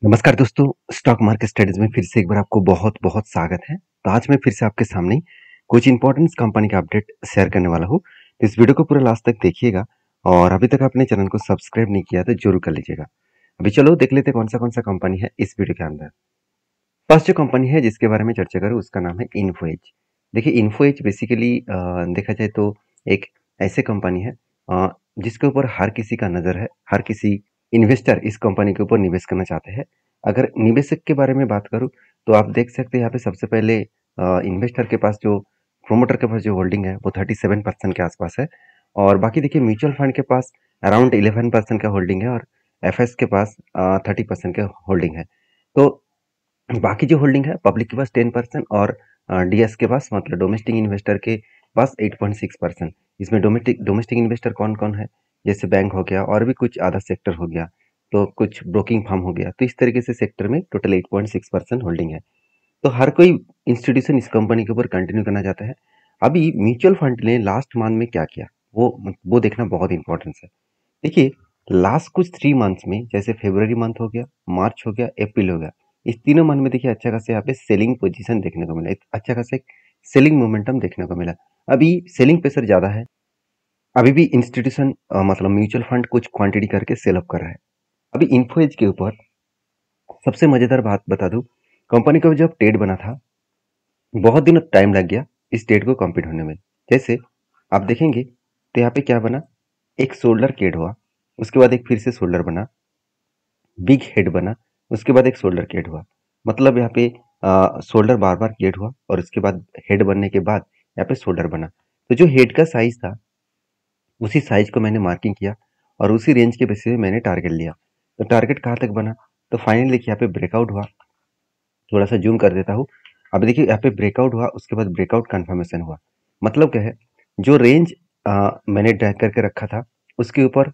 नमस्कार दोस्तों, stock market studies में फिर से एक बार आपको बहुत बहुत स्वागत है। तो आज मैं फिर से आपके सामने कुछ इंपॉर्टेंट कंपनी का अपडेट शेयर करने वाला हूँ। तो इस वीडियो को पूरा लास्ट तक देखिएगा और अभी तक आपने चैनल को सब्सक्राइब नहीं किया तो जरूर कर लीजिएगा। अभी चलो देख लेते हैं कौन सा कंपनी है इस वीडियो के अंदर। फर्स्ट जो कंपनी है जिसके बारे में चर्चा करूँ उसका नाम है इन्फो एज। देखिए इन्फो एज बेसिकली देखा जाए तो एक ऐसे कंपनी है जिसके ऊपर हर किसी का नज़र है, हर किसी इन्वेस्टर इस कंपनी के ऊपर निवेश करना चाहते हैं। अगर निवेशक के बारे में बात करूँ तो आप देख सकते हैं यहाँ पे सबसे पहले इन्वेस्टर के पास जो प्रोमोटर के पास जो होल्डिंग है वो 37% के आसपास है। और बाकी देखिए म्यूचुअल फंड के पास अराउंड 11% का होल्डिंग है और एफएस के पास 30% का होल्डिंग है। तो बाकी जो होल्डिंग है पब्लिक के पास 10% और डीएस के पास मतलब डोमेस्टिक इन्वेस्टर के पास 8.6%। इसमें डोमेस्टिक इन्वेस्टर कौन कौन है, जैसे बैंक हो गया और भी कुछ आधा सेक्टर हो गया, तो कुछ ब्रोकिंग फर्म हो गया, तो इस तरीके से सेक्टर में टोटल 8.6% होल्डिंग है। तो हर कोई इंस्टीट्यूशन इस कंपनी के ऊपर कंटिन्यू करना चाहता है। अभी म्यूचुअल फंड ने लास्ट मंथ में क्या किया वो देखना बहुत इंपॉर्टेंट है। देखिए लास्ट कुछ 3 मंथ्स में जैसे फरवरी मंथ हो गया, मार्च हो गया, अप्रैल हो गया, इस तीनों मंथ में देखिए अच्छा खासा यहाँ पे सेलिंग पोजीशन देखने को मिला, एक अच्छा खासा एक सेलिंग मोमेंटम देखने को मिला। अभी सेलिंग प्रेशर ज्यादा है। अभी भी इंस्टीट्यूशन मतलब म्यूचुअल फंड कुछ क्वांटिटी करके सेल अप कर रहा है। अभी इन्फोएज के ऊपर सबसे मजेदार बात बता दूं, कंपनी का जब ट्रेड बना था बहुत दिन टाइम लग गया इस ट्रेड को कंप्लीट होने में। जैसे आप देखेंगे तो यहाँ पे क्या बना, एक शोल्डर क्रिएट हुआ, उसके बाद एक फिर से शोल्डर बना, बिग हेड बना, उसके बाद एक शोल्डर क्रिएट हुआ। मतलब यहाँ पे शोल्डर बार बार क्रिएट हुआ और उसके बाद हेड बनने के बाद यहाँ पे शोल्डर बना। तो जो हेड का साइज था उसी साइज को मैंने मार्किंग किया और उसी रेंज के बेसिस पे मैंने टारगेट लिया। तो टारगेट कहाँ तक बना, तो फाइनली देखिए यहाँ पे ब्रेकआउट हुआ। थोड़ा सा जूम कर देता हूँ। अब देखिए यहाँ पे ब्रेकआउट हुआ, उसके बाद ब्रेकआउट कंफर्मेशन हुआ। मतलब क्या है, जो रेंज मैंने ड्रैग करके रखा था उसके ऊपर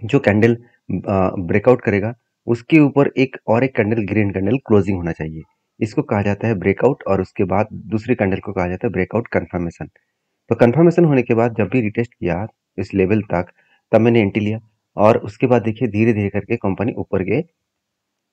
जो कैंडल ब्रेकआउट करेगा उसके ऊपर एक कैंडल ग्रीन कैंडल क्लोजिंग होना चाहिए। इसको कहा जाता है ब्रेकआउट और उसके बाद दूसरी कैंडल को कहा जाता है ब्रेकआउट कंफर्मेशन। तो कंफर्मेशन होने के बाद जब भी रिटेस्ट किया इस लेवल तक, तब मैंने एंट्री लिया और उसके बाद देखिए धीरे धीरे करके कंपनी ऊपर गए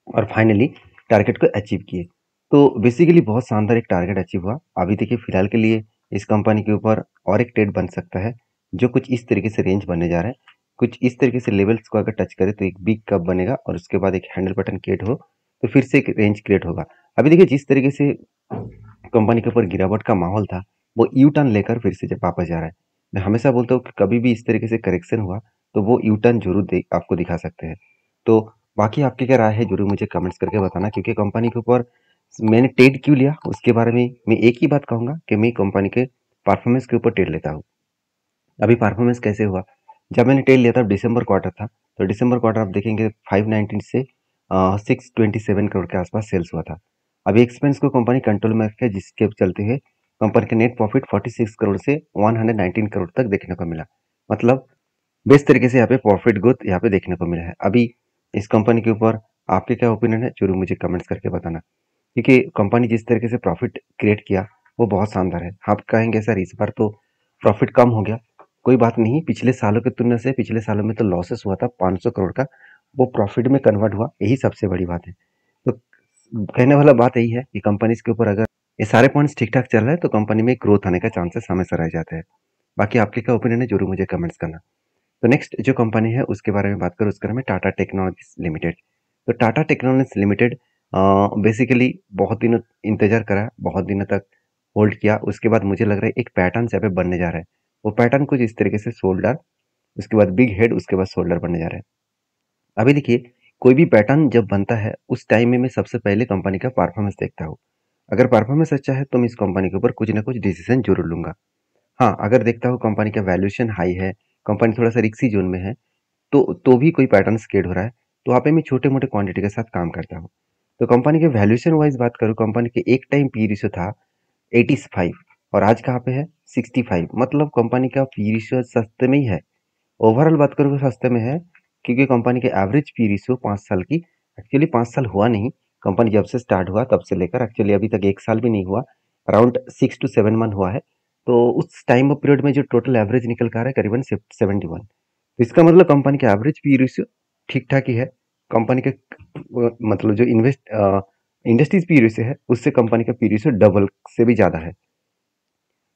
और फाइनली टारगेट को अचीव किए। तो बेसिकली बहुत शानदार एक टारगेट अचीव हुआ। अभी देखिए फिलहाल के लिए इस कंपनी के ऊपर और एक ट्रेड बन सकता है जो कुछ इस तरीके से रेंज बनने जा रहा है। कुछ इस तरीके से लेवल्स को अगर टच करे तो एक बिग कप बनेगा और उसके बाद एक हैंडल बटन क्रिएट हो तो फिर से एक रेंज क्रिएट होगा। अभी देखिए जिस तरीके से कंपनी के ऊपर गिरावट का माहौल था वो यू टर्न लेकर फिर से जब वापस जा रहा है। मैं हमेशा बोलता हूँ कि कभी भी इस तरीके से करेक्शन हुआ तो वो यू टर्न जरूर आपको दिखा सकते हैं। तो बाकी आपकी क्या राय है जरूर मुझे कमेंट्स करके बताना, क्योंकि कंपनी के ऊपर मैंने ट्रेड क्यों लिया उसके बारे में मैं एक ही बात कहूंगा कि मैं कंपनी के परफॉर्मेंस के ऊपर ट्रेड लेता हूँ। अभी परफॉर्मेंस कैसे हुआ, जब मैंने ट्रेड लिया था दिसंबर क्वार्टर था, तो दिसंबर क्वार्टर आप देखेंगे 519 से 627 करोड़ के आसपास सेल्स हुआ था। अभी एक्सपेंस को कंपनी कंट्रोल में रखे जिसके चलते हुए कंपनी का नेट प्रॉफिट 46 करोड़ से 119 करोड़ तक देखने को मिला। मतलब बेस्ट तरीके से यहाँ पे प्रॉफिट ग्रोथ यहाँ पे देखने को मिला है। अभी इस कंपनी के ऊपर आपके क्या ओपिनियन है जरूर मुझे कमेंट्स करके बताना, क्योंकि कंपनी जिस तरीके से प्रॉफिट क्रिएट किया वो बहुत शानदार है। आप कहेंगे सर इस बार तो प्रॉफिट कम हो गया, कोई बात नहीं, पिछले सालों की तुलना से पिछले सालों में तो लॉसेस हुआ था 500 करोड़ का, वो प्रॉफिट में कन्वर्ट हुआ, यही सबसे बड़ी बात है। तो कहने वाला बात यही है कि कंपनीज के ऊपर अगर ये सारे पॉइंट्स ठीक ठाक चल रहा है तो कंपनी में ग्रोथ आने का चांसेस हमेशा रह जाते हैं। बाकी आपके क्या ओपिनियन है जरूर मुझे कमेंट्स करना। तो नेक्स्ट जो कंपनी है उसके बारे में बात करूँ उसका नाम है टाटा टेक्नोलॉजीज लिमिटेड। तो टाटा टेक्नोलॉजीज लिमिटेड बेसिकली बहुत दिनों इंतजार करा, बहुत दिनों तक होल्ड किया, उसके बाद मुझे लग रहा है एक पैटर्न यहाँ पे बनने जा रहा है। वो पैटर्न कुछ इस तरीके से शोल्डर, उसके बाद बिग हेड, उसके बाद शोल्डर बनने जा रहा है। अभी देखिए कोई भी पैटर्न जब बनता है उस टाइम में मैं सबसे पहले कंपनी का परफॉर्मेंस देखता हूँ। अगर परफॉर्मेंस अच्छा है तो मैं इस कंपनी के ऊपर कुछ ना कुछ डिसीजन जरूर लूंगा। हाँ, अगर देखता हूँ कंपनी का वैल्यूएशन हाई है, कंपनी थोड़ा सा रिक्सी जोन में है, तो भी कोई पैटर्न स्केड हो रहा है, तो वहाँ पे मैं छोटे मोटे क्वांटिटी के साथ काम करता हूँ। तो कंपनी के वैल्यूएशन वाइज बात करूँ, कंपनी के एक टाइम पी रेशियो था 85 और आज कहाँ पे है 65। मतलब कंपनी का पी रेशियो सस्ते में ही है। ओवरऑल बात करूँ तो सस्ते में है, क्योंकि कंपनी के एवरेज पी रेशियो 5 साल की, एक्चुअली 5 साल हुआ नहीं, कंपनी जब से स्टार्ट हुआ तब से लेकर एक्चुअली अभी तक 1 साल भी नहीं हुआ, अराउंड 6 to 7 मंथ हुआ है। तो उस टाइम ऑफ पीरियड में जो टोटल एवरेज निकल कर आ रहा है करीबन 71। तो इसका मतलब कंपनी का एवरेज पी रेशियो ठीक ठाक ही है। कंपनी का मतलब जो इंडस्ट्रीज पी रेशियो है उससे कंपनी का पी रेशियो डबल से भी ज़्यादा है।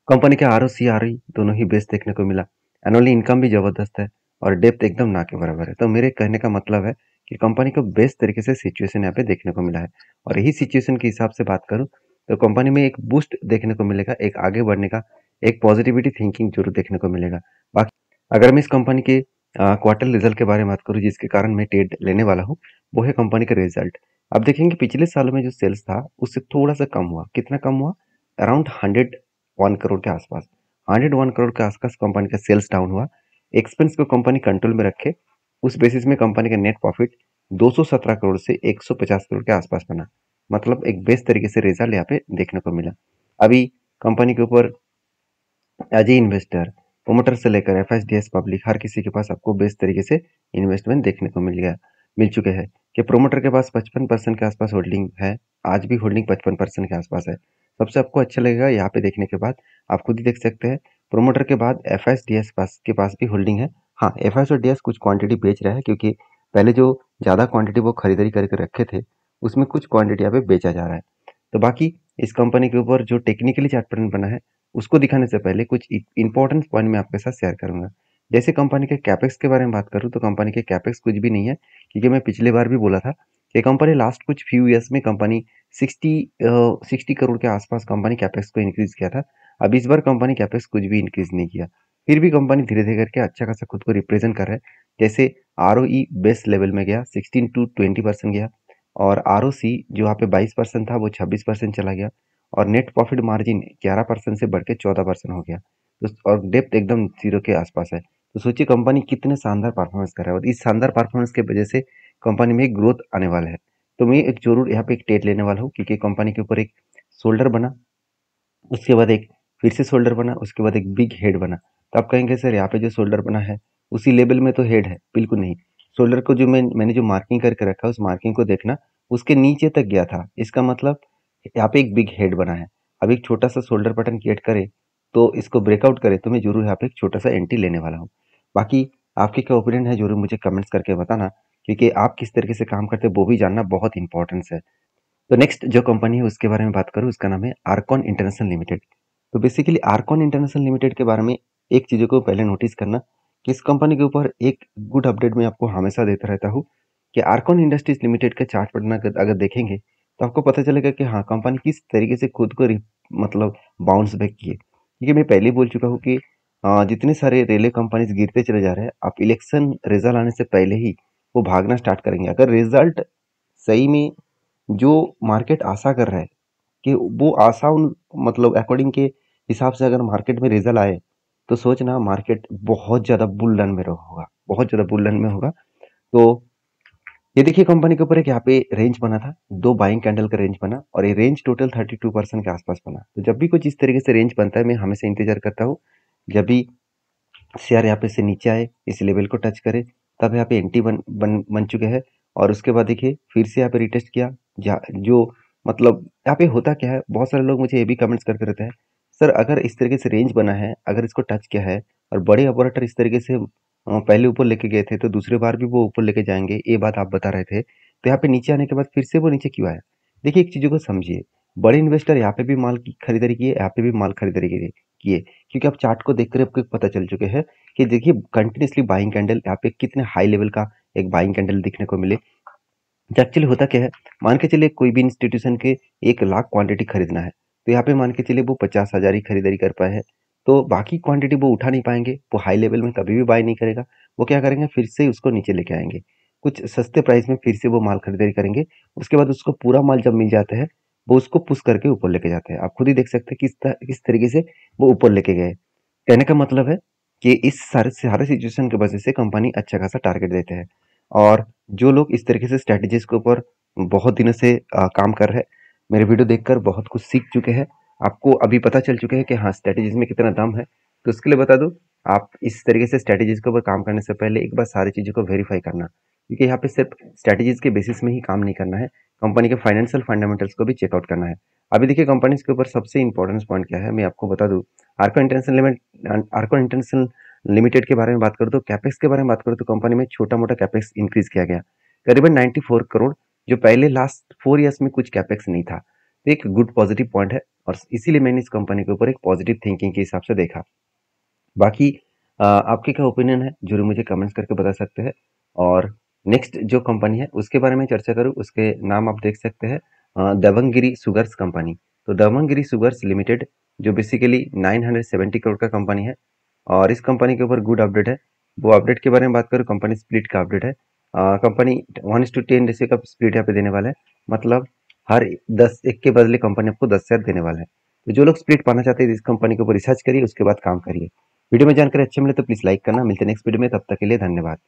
कंपनी के आरओसी आरओई दोनों ही बेस्ट देखने को मिला। एनुअली इनकम भी जबरदस्त है और डेप्थ एकदम ना के बराबर है। तो मेरे कहने का मतलब है कि कंपनी को बेस्ट तरीके से सिचुएशन यहाँ पे देखने को मिला है। और यही सिचुएशन के हिसाब से बात करूँ तो कंपनी में एक बूस्ट देखने को मिलेगा, एक आगे बढ़ने का, एक पॉजिटिविटी थिंकिंग जरूर देखने को मिलेगा। बाकी अगर मैं इस कंपनी के क्वार्टर रिजल्ट के बारे में बात करूँ जिसके कारण मैं ट्रेड लेने वाला हूँ, वो है कंपनी का रिजल्ट। आप देखेंगे पिछले सालों में जो सेल्स था उससे थोड़ा सा कम हुआ। कितना कम हुआ? अराउंड 101 करोड़ के आसपास। 101 करोड़ के आसपास कंपनी का सेल्स डाउन हुआ। एक्सपेंस को कंपनी कंट्रोल में रखे, उस बेसिस में कंपनी का नेट प्रॉफिट 217 करोड़ से 150 करोड़ के आसपास बना। मतलब एक बेस्ट तरीके से रिजल्ट यहाँ पे देखने को मिला। अभी कंपनी के ऊपर एज ए इन्वेस्टर, प्रोमोटर से लेकर एफएसडीएस पब्लिक, हर किसी के पास आपको बेस्ट तरीके से इन्वेस्टमेंट देखने को मिल चुके हैं कि प्रोमोटर के पास 55% के आसपास होल्डिंग है। आज भी होल्डिंग 55% के आसपास है। सबसे आपको अच्छा लगेगा यहाँ पे देखने के बाद, आप खुद ही देख सकते हैं, प्रोमोटर के बाद एफएसडीएस के पास भी होल्डिंग है। हाँ, एफएस और डीएस कुछ क्वांटिटी बेच रहा है क्योंकि पहले जो ज़्यादा क्वांटिटी वो खरीदारी करके रखे थे उसमें कुछ क्वांटिटी यहाँ पे बेचा जा रहा है। तो बाकी इस कंपनी के ऊपर जो टेक्निकली चार्ट पैटर्न बना है उसको दिखाने से पहले कुछ इंपॉर्टेंट पॉइंट मैं आपके साथ शेयर करूंगा। जैसे कंपनी के कैपेक्स के बारे में बात करूं तो कंपनी के कैपेक्स कुछ भी नहीं है, क्योंकि मैं पिछले बार भी बोला था कि कंपनी लास्ट कुछ फ्यू ईयर्स में कंपनी 60 करोड़ के आसपास कंपनी कैपेक्स को इंक्रीज किया था। अब इस बार कंपनी कैपेक्स कुछ भी इंक्रीज नहीं किया, फिर भी कंपनी धीरे धीरे करके अच्छा खासा खुद को रिप्रेजेंट कर रहा है। जैसे आरओई बेस्ट लेवल में गया, 16 to 20% गया, और आरओसी जो यहाँ पे 22% था वो 26% चला गया, और नेट प्रॉफिट मार्जिन 11% से बढ़ के 14% हो गया। तो और डेप्थ एकदम जीरो के आसपास है। तो सोचिए कंपनी कितने शानदार परफॉर्मेंस कर रहा है, और इस शानदार परफॉर्मेंस की वजह से कंपनी में एक ग्रोथ आने वाला है। तो मैं एक जरूर यहाँ पे एक ट्रेड लेने वाला हूँ, क्योंकि कंपनी के ऊपर एक शोल्डर बना, उसके बाद एक फिर से शोल्डर बना, उसके बाद एक बिग हेड बना। तो आप कहेंगे सर यहाँ पे जो शोल्डर बना है उसी लेवल में तो हेड है। बिल्कुल नहीं, शोल्डर को जो मैंने जो मार्किंग करके रखा है उस मार्किंग को देखना, उसके नीचे तक गया था। इसका मतलब यहाँ पे एक बिग हेड बना है। अब एक छोटा सा शोल्डर पैटर्न क्रिएट करे तो इसको ब्रेकआउट करे तो मैं जरूर यहाँ पे एक छोटा सा एंट्री लेने वाला हूँ। बाकी आपके क्या ओपिनियन है जरूर मुझे कमेंट्स करके बताना, क्योंकि आप किस तरीके से काम करते हैं वो भी जानना बहुत इंपॉर्टेंस है। तो नेक्स्ट जो कंपनी है उसके बारे में बात करूँ, उसका नाम है आर्कॉन इंटरनेशनल लिमिटेड। तो बेसिकली आर्कॉन इंटरनेशनल लिमिटेड के बारे में एक चीज़ों को पहले नोटिस करना कि इस कंपनी के ऊपर एक गुड अपडेट मैं आपको हमेशा देता रहता हूँ कि आर्कॉन इंडस्ट्रीज लिमिटेड का चार्ट पैटर्न अगर देखेंगे तो आपको पता चलेगा कि हाँ कंपनी किस तरीके से खुद को मतलब बाउंस बैक किए। क्योंकि मैं पहले ही बोल चुका हूँ कि जितने सारे रेलवे कंपनीज गिरते चले जा रहे हैं, आप इलेक्शन रिजल्ट आने से पहले ही वो भागना स्टार्ट करेंगे। अगर रिजल्ट सही में जो मार्केट आशा कर रहा है कि वो आशा उन मतलब अकॉर्डिंग के हिसाब से अगर मार्केट में रिजल्ट आए तो सोचना मार्केट बहुत ज़्यादा बुल रन में होगा, बहुत ज़्यादा बुल रन में होगा। तो ये देखिए कंपनी के ऊपर एक यहाँ पे रेंज बना था, दो बाइंग कैंडल का रेंज बना, और ये रेंज टोटल 32% के आसपास बना। तो जब भी कुछ इस तरीके से रेंज बनता है मैं हमेशा इंतजार करता हूँ, जब भी शेयर यहाँ पे से नीचे आए, इस लेवल को टच करे, तब यहाँ पे एंटी बन चुके हैं। और उसके बाद देखिए फिर से यहाँ पे रिटेस्ट किया, जो मतलब यहाँ पे होता क्या है, बहुत सारे लोग मुझे ये भी कमेंट्स करते रहते हैं, सर अगर इस तरीके से रेंज बना है, अगर इसको टच किया है और बड़े ऑपरेटर इस तरीके से पहले ऊपर लेके गए थे तो दूसरी बार भी वो ऊपर लेके जाएंगे, ये बात आप बता रहे थे, तो यहाँ पे नीचे आने के बाद फिर से वो नीचे क्यों आया? देखिए एक चीज़ों को समझिए, बड़े इन्वेस्टर यहाँ पे भी माल की खरीदारी किए, यहाँ पे भी माल खरीदारी किए, क्योंकि आप चार्ट को देखकर आपको पता चल चुके हैं कि देखिए कंटिन्यूसली बाइंग कैंडल यहाँ पे कितने हाई लेवल का एक बाइंग कैंडल दिखने को मिले। एक्चुअली होता क्या है, मान के चलिए कोई भी इंस्टीट्यूशन के 1 लाख क्वांटिटी खरीदना है, तो यहाँ पे मान के चलिए वो 50,000 ही खरीदारी कर पाए हैं, तो बाकी क्वांटिटी वो उठा नहीं पाएंगे, वो हाई लेवल में कभी भी बाय नहीं करेगा। वो क्या करेंगे, फिर से उसको नीचे लेके आएंगे, कुछ सस्ते प्राइस में फिर से वो माल खरीदारी करेंगे। उसके बाद उसको पूरा माल जब मिल जाता है वो उसको पुश करके ऊपर लेके जाते हैं। आप खुद ही देख सकते हैं किस तरीके से वो ऊपर लेके गए। कहने का मतलब है कि इस सारे सारे सिचुएशन की वजह से कंपनी अच्छा खासा टारगेट देते हैं। और जो लोग इस तरीके से स्ट्रैटेजीज के ऊपर बहुत दिनों से काम कर रहे हैं, मेरे वीडियो देखकर बहुत कुछ सीख चुके हैं, आपको अभी पता चल चुके हैं कि हाँ स्ट्रैटेजीज में कितना दम है। तो उसके लिए बता दूं, आप इस तरीके से स्ट्रैटेजीज के ऊपर काम करने से पहले एक बार सारी चीज़ों को वेरीफाई करना, क्योंकि यहाँ पे सिर्फ स्ट्रैटेजीज के बेसिस में ही काम नहीं करना है, कंपनी के फाइनेंशियल फंडामेंटल्स को भी चेकआउट करना है। अभी देखिए कंपनी के ऊपर सबसे इंपॉर्टेंट पॉइंट क्या है मैं आपको बता दूं। आर्को इंटरनेशनल लिमिटेड के बारे में बात करूँ तो कैपेक्स के बारे में बात करूँ तो कंपनी में छोटा मोटा कैपेक्स इंक्रीज किया गया। करीबन 94 करोड़, जो पहले लास्ट 4 ईयर्स में कुछ कैपेक्स नहीं था। तो एक गुड पॉजिटिव पॉइंट है और इसीलिए मैंने इस कंपनी के ऊपर एक पॉजिटिव थिंकिंग के हिसाब से देखा। बाकी आपके क्या ओपिनियन है जरूर मुझे कमेंट्स करके बता सकते हैं। और नेक्स्ट जो कंपनी है उसके बारे में चर्चा करूँ, उसके नाम आप देख सकते हैं, दबंगगिरी शुगर्स कंपनी। तो दबंगगिरी शुगर्स लिमिटेड जो बेसिकली 970 करोड़ का कंपनी है और इस कंपनी के ऊपर गुड अपडेट है। वो अपडेट के बारे में बात करूँ, कंपनी स्प्लिट का अपडेट है। कंपनी 1:10 रेशियो का स्प्लिट यहाँ पे देने वाला है, मतलब हर 10 एक के बदले कंपनी आपको 10 शेयर देने वाला है। तो जो लोग स्प्लिट पाना चाहते हैं इस कंपनी के ऊपर रिसर्च करिए, उसके बाद काम करिए। वीडियो में जानकारी अच्छी मिले तो प्लीज लाइक करना। मिलते हैं नेक्स्ट वीडियो में, तब तक के लिए धन्यवाद।